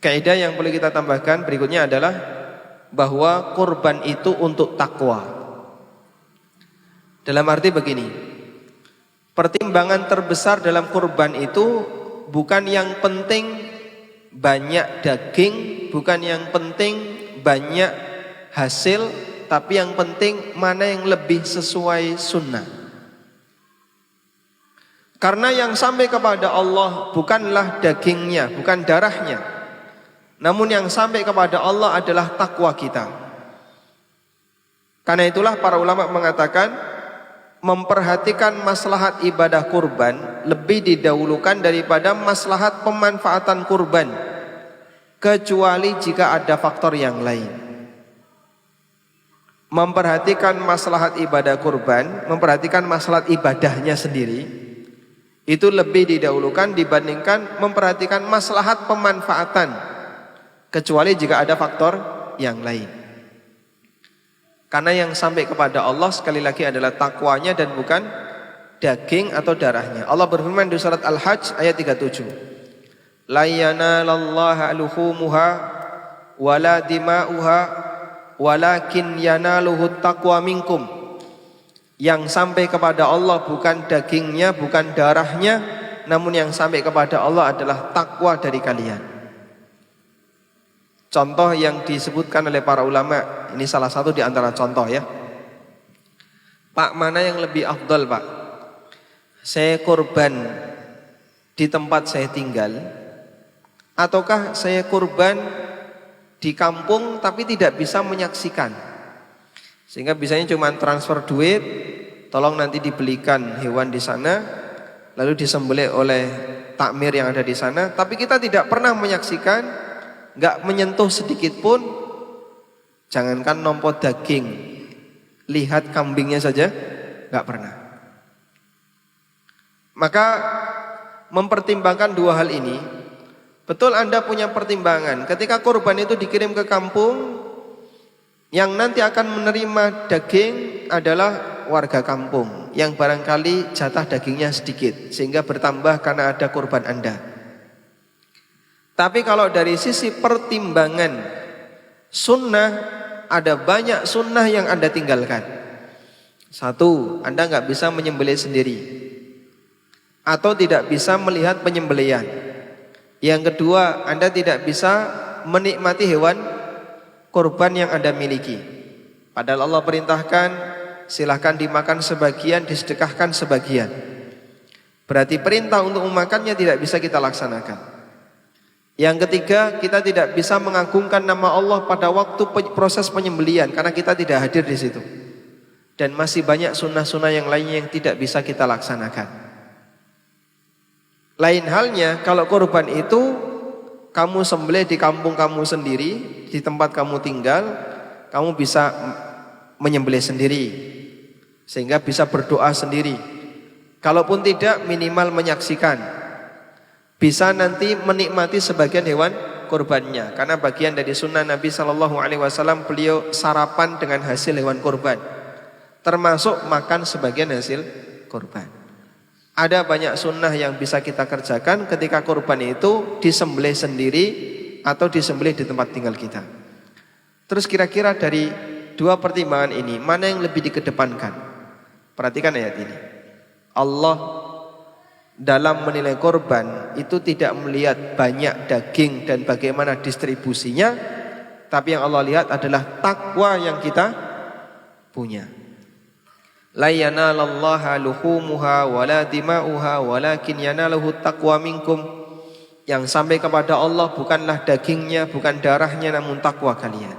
Kaidah yang perlu kita tambahkan berikutnya adalah bahwa kurban itu untuk takwa. Dalam arti begini, pertimbangan terbesar dalam kurban itu bukan yang penting banyak daging, bukan yang penting banyak hasil, tapi yang penting mana yang lebih sesuai sunnah. Karena yang sampai kepada Allah bukanlah dagingnya, bukan darahnya, namun yang sampai kepada Allah adalah takwa kita. Karena itulah para ulama mengatakan memperhatikan maslahat ibadah kurban lebih didahulukan daripada maslahat pemanfaatan kurban, kecuali jika ada faktor yang lain. Memperhatikan maslahat ibadah kurban, memperhatikan maslahat ibadahnya sendiri, itu lebih didahulukan dibandingkan memperhatikan maslahat pemanfaatan, kecuali jika ada faktor yang lain. Karena yang sampai kepada Allah sekali lagi adalah takwanya dan bukan daging atau darahnya. Allah berfirman di surat Al-Hajj ayat 37. La yanalallaha luhumuha wala dima'uha walakin yanaluhu taqwa minkum. Yang sampai kepada Allah bukan dagingnya, bukan darahnya, namun yang sampai kepada Allah adalah takwa dari kalian. Contoh yang disebutkan oleh para ulama, ini salah satu di antara contoh ya. Pak, mana yang lebih afdal Pak? Saya kurban di tempat saya tinggal, ataukah saya kurban di kampung tapi tidak bisa menyaksikan, sehingga bisanya cuma transfer duit, tolong nanti dibelikan hewan di sana, lalu disembelih oleh takmir yang ada di sana, tapi kita tidak pernah menyaksikan, nggak menyentuh sedikit pun, jangankan nompo daging, lihat kambingnya saja nggak pernah. Maka mempertimbangkan dua hal ini, betul Anda punya pertimbangan. Ketika kurban itu dikirim ke kampung, yang nanti akan menerima daging adalah warga kampung yang barangkali jatah dagingnya sedikit, sehingga bertambah karena ada kurban Anda. Tapi kalau dari sisi pertimbangan sunnah, ada banyak sunnah yang Anda tinggalkan. Satu, Anda nggak bisa menyembelih sendiri atau tidak bisa melihat penyembelihan. Yang kedua, Anda tidak bisa menikmati hewan kurban yang Anda miliki. Padahal Allah perintahkan silahkan dimakan sebagian, disedekahkan sebagian. Berarti perintah untuk memakannya tidak bisa kita laksanakan. Yang ketiga, kita tidak bisa mengagungkan nama Allah pada waktu proses penyembelihan karena kita tidak hadir di situ. Dan masih banyak sunnah-sunnah yang lainnya yang tidak bisa kita laksanakan. Lain halnya kalau kurban itu kamu sembelih di kampung kamu sendiri, di tempat kamu tinggal, kamu bisa menyembelih sendiri, sehingga bisa berdoa sendiri. Kalaupun tidak, minimal menyaksikan, bisa nanti menikmati sebagian hewan kurbannya. Karena bagian dari sunnah Nabi SAW, beliau sarapan dengan hasil hewan kurban, termasuk makan sebagian hasil kurban. Ada banyak sunnah yang bisa kita kerjakan ketika kurban itu disembelih sendiri atau disembelih di tempat tinggal kita. Terus kira-kira dari dua pertimbangan ini, mana yang lebih dikedepankan? Perhatikan ayat ini. Allah dalam menilai korban itu tidak melihat banyak daging dan bagaimana distribusinya, tapi yang Allah lihat adalah takwa yang kita punya. La yanalallaha luhumuha wala dima'uha walakin yanaluhu taqwa minkum. Yang sampai kepada Allah bukanlah dagingnya, bukan darahnya, namun takwa kalian.